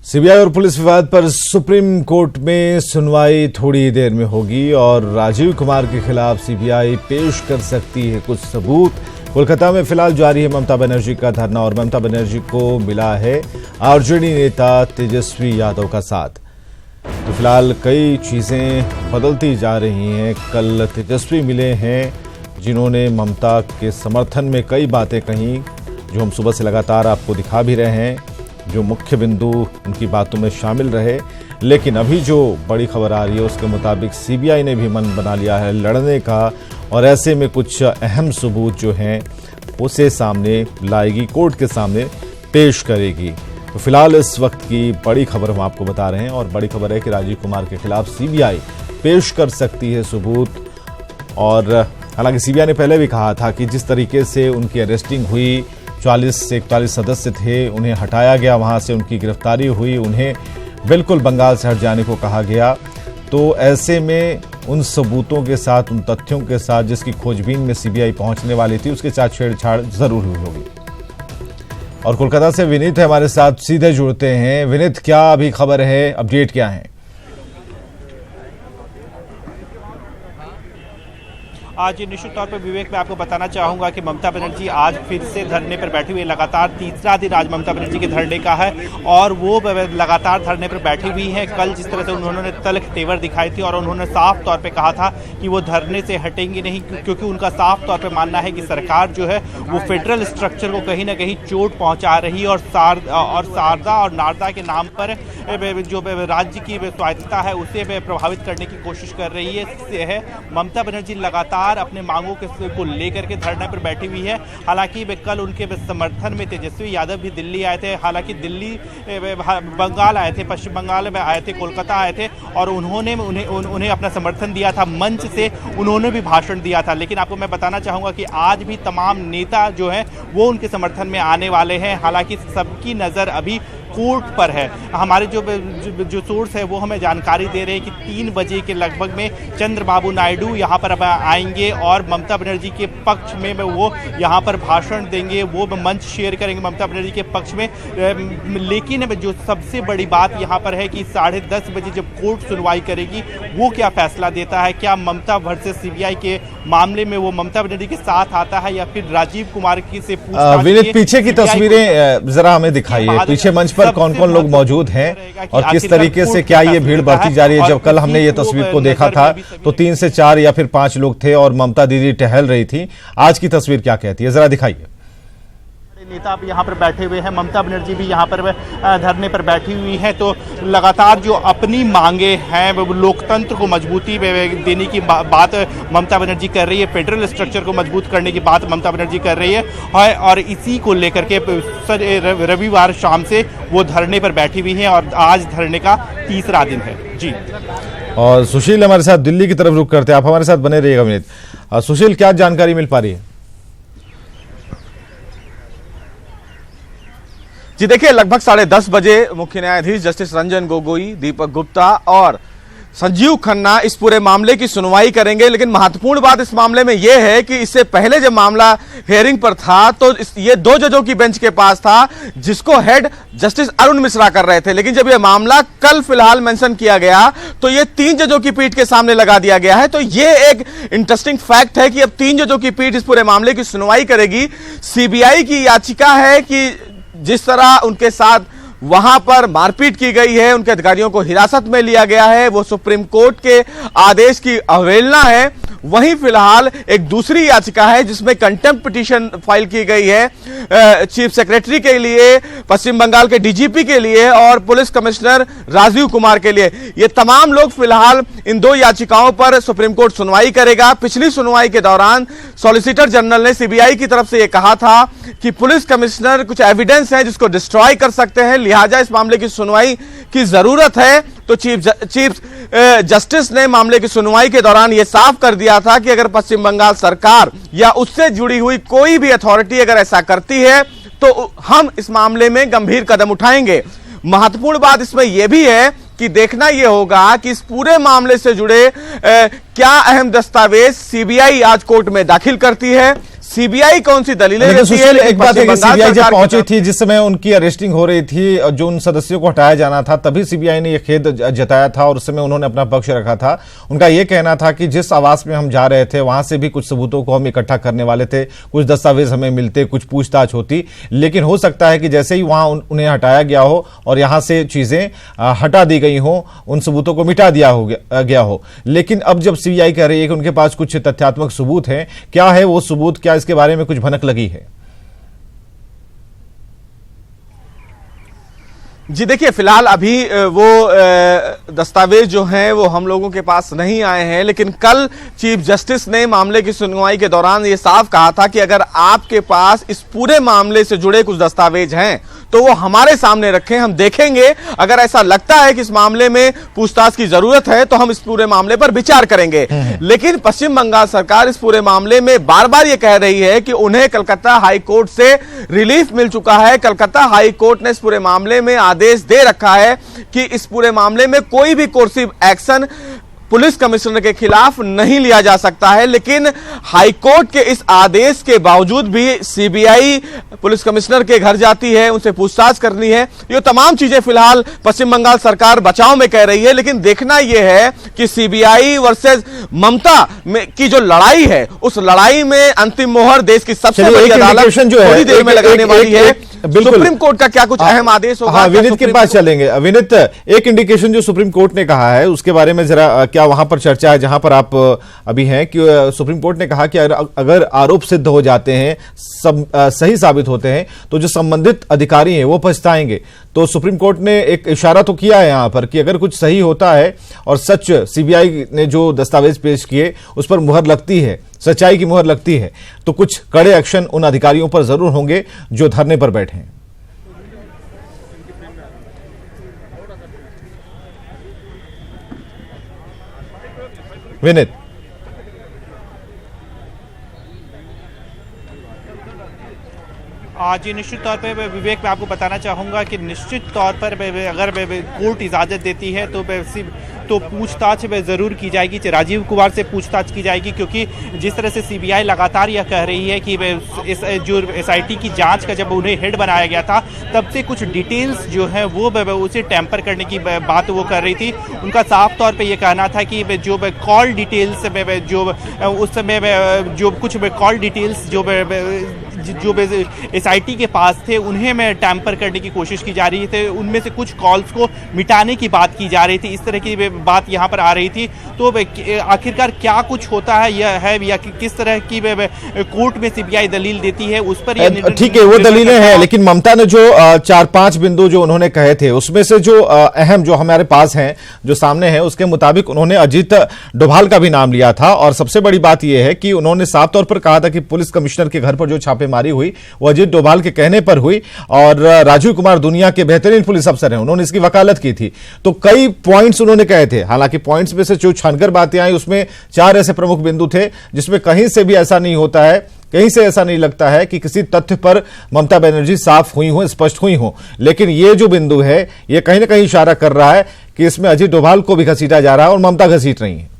CBI और police विवाद पर सुप्रीम कोर्ट में सुनवाई थोड़ी देर में होगी और राजीव कुमार के खिलाफ सीबीआई पेश कर सकती है कुछ सबूत। कोलकाता में फिलहाल जारी है ममता बनर्जी का धरना और ममता बनर्जी को मिला है आरजेडी नेता तेजस्वी यादव का साथ। तो फिलहाल कई चीजें बदलती जा रही हैं। कल तेजस्वी मिले हैं जिन्होंने ममता के समर्थन में कई बातें कहीं, जो हम सुबह से लगातार आपको दिखा भी रहे हैं, जो मुख्य बिंदु उनकी बातों में शामिल रहे। लेकिन अभी जो बड़ी खबर आ रही है उसके मुताबिक सीबीआई ने भी मन बना लिया है लड़ने का और ऐसे में कुछ अहम सबूत जो हैं उसे सामने लाएगी, कोर्ट के सामने पेश करेगी। तो फिलहाल इस वक्त की बड़ी खबर हम आपको बता रहे हैं और बड़ी खबर है कि राजीव कुमार के खिलाफ सीबीआई पेश कर सकती है सबूत। और हालांकि सीबीआई ने पहले भी कहा था कि जिस तरीके से उनकी अरेस्टिंग हुई, 40 से 41 सदस्य थे, उन्हें हटाया गया, वहां से उनकी गिरफ्तारी हुई, उन्हें बिल्कुल बंगाल से हट जाने को कहा गया। तो ऐसे में उन सबूतों के साथ, उन तथ्यों के साथ जिसकी खोजबीन में सीबीआई पहुंचने वाली थी, उसके साथ छेड़छाड़ जरूर हुई होगी। और कोलकाता से विनीत है हमारे साथ, सीधे जुड़ते हैं। विनीत, क्या अभी खबर है, अपडेट क्या है? आज निश्चित तौर पर विवेक मैं आपको बताना चाहूंगा कि ममता बनर्जी आज फिर से धरने पर बैठी हुई, लगातार तीसरा दिन आज ममता बनर्जी के धरने का है और वो लगातार धरने पर बैठी हुई है। कल जिस तरह से उन्होंने तल्ख तेवर दिखाई थी और उन्होंने साफ तौर पे कहा था कि वो धरने से हटेंगे नहीं, क्योंकि उनका साफ तौर पे मानना है कि सरकार जो है वो फेडरल स्ट्रक्चर को कहीं ना कहीं चोट पहुंचा रही है और शारदा और नारदा के नाम पर जो राज्य की स्वायत्तता है उसे प्रभावित करने की कोशिश कर रही है। ममता बनर्जी लगातार अपने मांगों को लेकर के धरने पर बैठी हुई है। हालांकि कल उनके समर्थन में तेजस्वी यादव भी दिल्ली आए थे, हालांकि दिल्ली बंगाल आए थे, पश्चिम बंगाल में आए थे, कोलकाता आए थे और उन्होंने उन्हें अपना समर्थन दिया था, मंच से उन्होंने भी भाषण दिया था। लेकिन आपको मैं बताना चाहूंगा कि आज भी तमाम नेता जो हैं वो उनके समर्थन में आने वाले हैं। हालांकि सबकी नज़र अभी कोर्ट पर है। हमारे जो सोर्स है वो हमें जानकारी दे रहे हैं कि 3 बजे के लगभग में चंद्रबाबू नायडू यहाँ पर अब आएंगे और ममता बनर्जी के पक्ष में वो यहाँ पर भाषण देंगे, वो मंच शेयर करेंगे ममता बनर्जी के पक्ष में। लेकिन जो सबसे बड़ी बात यहाँ पर है कि 10:30 बजे जब कोर्ट सुनवाई करेगी वो क्या फैसला देता है, क्या ममता वर्सेस सीबीआई के मामले में वो ममता बनर्जी के साथ आता है या फिर राजीव कुमार की से विनीत, पीछे की तस्वीरें जरा हमें दिखाइए, पीछे मंच पर कौन कौन लोग मौजूद हैं और किस तरीके से क्या ये भीड़ बढ़ती जा रही है? जब कल हमने ये तस्वीर को देखा था तो 3 से 4 या फिर 5 लोग थे और ममता दीदी टहल रही थी। आज की तस्वीर क्या कहती है, जरा दिखाइए। नेता भी यहाँ पर बैठे हुए हैं, ममता बनर्जी भी यहाँ पर धरने पर बैठी हुई हैं। तो लगातार जो अपनी मांगे हैं वो लोकतंत्र को मजबूती देने की बात ममता बनर्जी कर रही है, फेडरल स्ट्रक्चर को मजबूत करने की बात ममता बनर्जी कर रही है और इसी को लेकर के रविवार शाम से वो धरने पर बैठी हुई हैं और आज धरने का तीसरा दिन है। जी, और सुशील हमारे साथ दिल्ली की तरफ रुख करते हैं, आप हमारे साथ बने रहिएगा। विनीत, सुशील, क्या जानकारी मिल पा रही है? जी देखिए, लगभग 10:30 बजे मुख्य न्यायाधीश जस्टिस रंजन गोगोई, दीपक गुप्ता और संजीव खन्ना इस पूरे मामले की सुनवाई करेंगे। लेकिन महत्वपूर्ण बात इस मामले में यह है कि इससे पहले जब मामला हियरिंग पर था तो ये 2 जजों की बेंच के पास था जिसको हेड जस्टिस अरुण मिश्रा कर रहे थे। लेकिन जब यह मामला कल फिलहाल मेंशन किया गया तो ये 3 जजों की पीठ के सामने लगा दिया गया है। तो ये एक इंटरेस्टिंग फैक्ट है कि अब 3 जजों की पीठ इस पूरे मामले की सुनवाई करेगी। सीबीआई की याचिका है कि जिस तरह उनके साथ वहां पर मारपीट की गई है, उनके अधिकारियों को हिरासत में लिया गया है, वो सुप्रीम कोर्ट के आदेश की अवहेलना है। वहीं फिलहाल एक दूसरी याचिका है जिसमें कंटेम्प्ट पिटीशन फाइल की गई है चीफ सेक्रेटरी के लिए, पश्चिम बंगाल के डीजीपी के लिए और पुलिस कमिश्नर राजीव कुमार के लिए। ये तमाम लोग फिलहाल इन 2 याचिकाओं पर सुप्रीम कोर्ट सुनवाई करेगा। पिछली सुनवाई के दौरान सॉलिसिटर जनरल ने सीबीआई की तरफ से यह कहा था कि पुलिस कमिश्नर कुछ एविडेंस है जिसको डिस्ट्रॉय कर सकते हैं, लिहाजा इस मामले की सुनवाई की जरूरत है। तो चीफ जस्टिस ने मामले की सुनवाई के दौरान यह साफ कर दिया था कि अगर पश्चिम बंगाल सरकार या उससे जुड़ी हुई कोई भी अथॉरिटी अगर ऐसा करती है तो हम इस मामले में गंभीर कदम उठाएंगे। महत्वपूर्ण बात इसमें यह भी है कि देखना यह होगा कि इस पूरे मामले से जुड़े क्या अहम दस्तावेज सीबीआई आज कोर्ट में दाखिल करती है। सीबीआई कौन सी दलीलें लेकिन देती है? सुशील, लेकिन एक बात है पश्चिम कि बंगाल सीबीआई जब सरकार के पहुंची तरफ- थी, जिस समय उनकी अरेस्टिंग हो रही थी और जो उन सदस्यों को हटाया जाना था, तभी सीबीआई ने यह खेद जताया था और उस समय उन्होंने अपना पक्ष रखा था। उनका यह कहना था कि जिस आवास में हम जा रहे थे वहां से भी कुछ सबूतों को हम इकट्ठा करने वाले थे, कुछ दस्तावेज हमें मिलते, कुछ पूछताछ होती, लेकिन हो सकता है कि जैसे ही वहां उन्हें हटाया गया हो और यहां से चीजें हटा दी गई हो, उन सबूतों को मिटा दिया गया हो। लेकिन अब जब सीबीआई कह रही है कि उनके पास कुछ तथ्यात्मक सबूत हैं, क्या है वो सबूत? क्या इसके बारे में कुछ भनक लगी है? जी देखिए, फिलहाल अभी वो दस्तावेज जो हैं वो हम लोगों के पास नहीं आए हैं, लेकिन कल चीफ जस्टिस ने मामले की सुनवाई के दौरान ये साफ कहा था कि अगर आपके पास इस पूरे मामले से जुड़े कुछ दस्तावेज हैं तो वो हमारे सामने रखें, हम देखेंगे। अगर ऐसा लगता है कि इस मामले में पूछताछ की जरूरत है तो हम इस पूरे मामले पर विचार करेंगे। लेकिन पश्चिम बंगाल सरकार इस पूरे मामले में बार बार ये कह रही है कि उन्हें कलकत्ता हाई कोर्ट से रिलीफ मिल चुका है। कलकत्ता हाई कोर्ट ने इस पूरे मामले में आदेश दे रखा है कि इस पूरे मामले में कोई भी कोर्सिव एक्शन पुलिस कमिश्नर के खिलाफ नहीं लिया जा सकता है। लेकिन हाईकोर्ट के इस आदेश के बावजूद भी सीबीआई पुलिस कमिश्नर के घर जाती है, उनसे पूछताछ करनी है। ये तमाम चीजें फिलहाल पश्चिम बंगाल सरकार बचाव में कह रही है। लेकिन देखना यह है कि सीबीआई वर्सेस ममता में की जो लड़ाई है, उस लड़ाई में अंतिम मोहर देश की सबसे बड़ी अदालत थोड़ी देर में लगाने वाली है। सुप्रीम कोर्ट का क्या कुछ अहम आदेश होगा? हाँ, विनीत के पास चलेंगे। विनीत, एक इंडिकेशन जो सुप्रीम कोर्ट ने कहा है उसके बारे में जरा, क्या वहां पर चर्चा है जहां पर आप अभी हैं, कि सुप्रीम कोर्ट ने कहा कि अगर आरोप सिद्ध हो जाते हैं, सब सही साबित होते हैं, तो जो संबंधित अधिकारी हैं वो पछताएंगे। तो सुप्रीम कोर्ट ने एक इशारा तो किया है यहां पर कि अगर कुछ सही होता है और सच सीबीआई ने जो दस्तावेज पेश किए उस पर मुहर लगती है, सच्चाई की मुहर लगती है, तो कुछ कड़े एक्शन उन अधिकारियों पर जरूर होंगे जो धरने पर बैठे हैं। विनीत, जी निश्चित तौर पे विवेक, मैं आपको बताना चाहूँगा कि निश्चित तौर पर अगर कोर्ट इजाज़त देती है तो पूछताछ ज़रूर की जाएगी, राजीव कुमार से पूछताछ की जाएगी, क्योंकि जिस तरह से सीबीआई लगातार यह कह रही है कि जो एसआईटी की जांच का जब उन्हें हेड बनाया गया था तब से कुछ डिटेल्स जो है वो उसे टैंपर करने की बात वो कर रही थी। उनका साफ तौर पे ये कहना था कि जो कॉल डिटेल्स जो उस समय जो कुछ कॉल डिटेल्स जो एसआईटी के पास थे उन्हें मैं टैंपर करने की कोशिश की जा रही थी, उनमें से कुछ कॉल्स को मिटाने की बात की जा रही थी, इस तरह की बात यहाँ पर आ रही थी। तो आखिरकार क्या कुछ होता है यह है या किस तरह की कोर्ट में सीबीआई दलील देती है उस पर ठीक है, वो दलीलें हैं। लेकिन ममता ने जो 4-5 बिंदु जो उन्होंने कहे थे उसमें से जो अहम जो हमारे पास हैं, जो सामने हैं, उसके मुताबिक उन्होंने अजीत डोभाल का भी नाम लिया था। और सबसे बड़ी बात यह है कि उन्होंने साफ तौर पर कहा था कि पुलिस कमिश्नर के घर पर जो छापेमारी हुई वो अजीत डोभाल के कहने पर हुई और राजीव कुमार दुनिया के बेहतरीन पुलिस अफसर हैं, उन्होंने इसकी वकालत की थी। तो कई पॉइंट्स उन्होंने कहे थे। हालांकि पॉइंट्स में से जो छानकर बातें आई उसमें 4 ऐसे प्रमुख बिंदु थे जिसमें कहीं से भी ऐसा नहीं होता है, कहीं से ऐसा नहीं लगता है कि किसी तथ्य पर ममता बनर्जी साफ हुई हो, स्पष्ट हुई हो। लेकिन ये जो बिंदु है ये कहीं ना कहीं इशारा कर रहा है कि इसमें अजीत डोभाल को भी घसीटा जा रहा है और ममता घसीट रही है।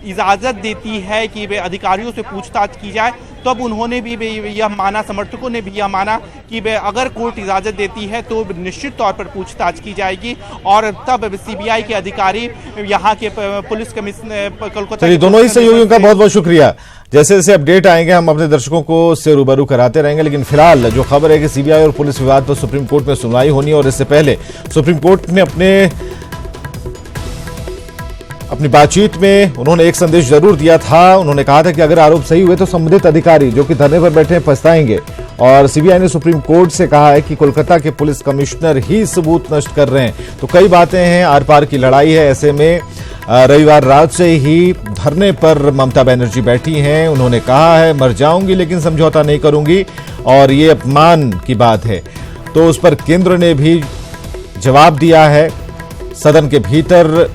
इजाजत देती है कि वे अधिकारियों से पूछताछ की जाए, तब उन्होंने भी यह माना, समर्थकों ने भी यह माना कि वे अगर कोर्ट इजाजत देती है तो निश्चित तौर पर पूछताछ की जाएगी और तब सीबीआई के अधिकारी यहाँ के पुलिस कमिश्नर कोलकाता, दोनों ही सहयोगियों का बहुत बहुत शुक्रिया। जैसे जैसे अपडेट आएंगे हम अपने दर्शकों को से रूबरू कराते रहेंगे। लेकिन फिलहाल जो खबर है कि सीबीआई और पुलिस विवाद पर सुप्रीम कोर्ट में सुनवाई होनी है और इससे पहले सुप्रीम कोर्ट ने अपनी बातचीत में उन्होंने एक संदेश जरूर दिया था। उन्होंने कहा था कि अगर आरोप सही हुए तो संबंधित अधिकारी जो कि धरने पर बैठे हैं पछताएंगे। और सीबीआई ने सुप्रीम कोर्ट से कहा है कि कोलकाता के पुलिस कमिश्नर ही सबूत नष्ट कर रहे हैं। तो कई बातें हैं, आर पार की लड़ाई है। ऐसे में रविवार रात से ही धरने पर ममता बनर्जी बैठी हैं। उन्होंने कहा है मर जाऊंगी लेकिन समझौता नहीं करूंगी और ये अपमान की बात है। तो उस पर केंद्र ने भी जवाब दिया है। सदन के भीतर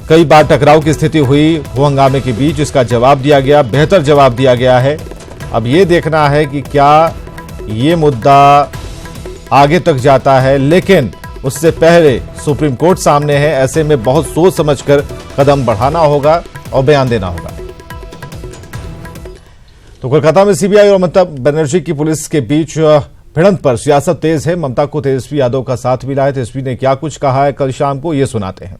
कई बार टकराव की स्थिति हुई हो हंगामे के बीच, इसका जवाब दिया गया, बेहतर जवाब दिया गया है। अब ये देखना है कि क्या ये मुद्दा आगे तक जाता है, लेकिन उससे पहले सुप्रीम कोर्ट सामने है। ऐसे में बहुत सोच समझकर कदम बढ़ाना होगा और बयान देना होगा। तो कोलकाता में सीबीआई और ममता बनर्जी की पुलिस के बीच भिड़ंत पर सियासत तेज है। ममता को तेजस्वी यादव का साथ मिला है। तेजस्वी ने क्या कुछ कहा है कल शाम को, ये सुनाते हैं।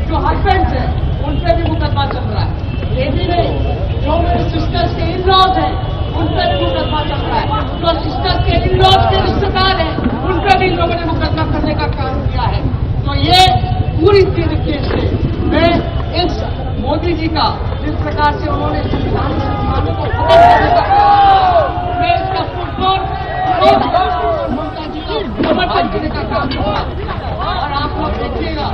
जो हस्बैंड है उन पे भी मुकदमा चल रहा है। ये भी नहीं, जो मेरे सिस्टर्स के इन-लॉज हैं उन पे भी मुकदमा चल रहा है। जो सिस्टर्स के इन-लॉज के रिश्तेदार हैं उन पे भी इन लोगों ने मुकदमा करने का काम किया है। तो ये पूरी तरीके से मैं इस मोदी जी का जिस प्रकार से उन्होंने संविधान को मैं इसका फुटबॉल ममता जी को समर्थन करने का काम करूंगा। और आप लोग देखिएगा।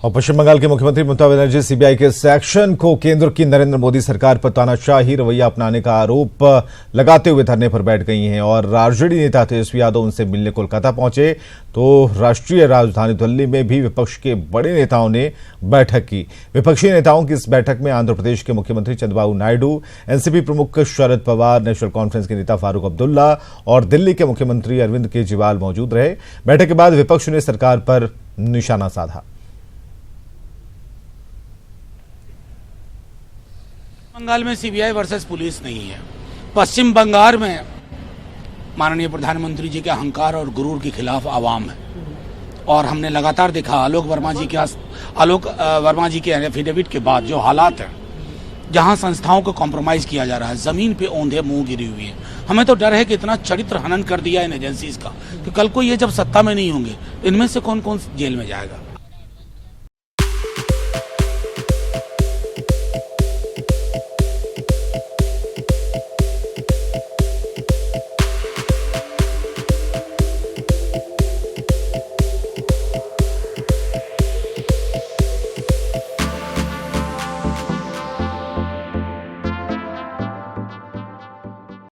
और पश्चिम बंगाल के मुख्यमंत्री ममता बनर्जी सीबीआई के इस एक्शन को केंद्र की नरेंद्र मोदी सरकार पर तानाशाही रवैया अपनाने का आरोप लगाते हुए धरने पर बैठ गई हैं। और आरजेडी नेता तेजस्वी यादव उनसे मिलने कोलकाता पहुंचे तो राष्ट्रीय राजधानी दिल्ली में भी विपक्ष के बड़े नेताओं ने बैठक की। विपक्षी नेताओं की इस बैठक में आंध्र प्रदेश के मुख्यमंत्री चंद्रबाबू नायडू, एनसीपी प्रमुख शरद पवार, नेशनल कॉन्फ्रेंस के नेता फारूक अब्दुल्ला और दिल्ली के मुख्यमंत्री अरविंद केजरीवाल मौजूद रहे। बैठक के बाद विपक्ष ने सरकार पर निशाना साधा। बंगाल में सीबीआई वर्सेस पुलिस नहीं है। पश्चिम बंगाल में माननीय प्रधानमंत्री जी के अहंकार और गुरूर के खिलाफ आवाम है। और हमने लगातार देखा आलोक वर्मा जी के एफिडेविट के बाद जो हालात हैं, जहां संस्थाओं को कॉम्प्रोमाइज किया जा रहा है, जमीन पे औंधे मुंह गिरी हुई है। हमें तो डर है कि इतना चरित्र हनन कर दिया इन एजेंसीज का कि कल को ये जब सत्ता में नहीं होंगे, इनमें से कौन कौन जेल में जाएगा।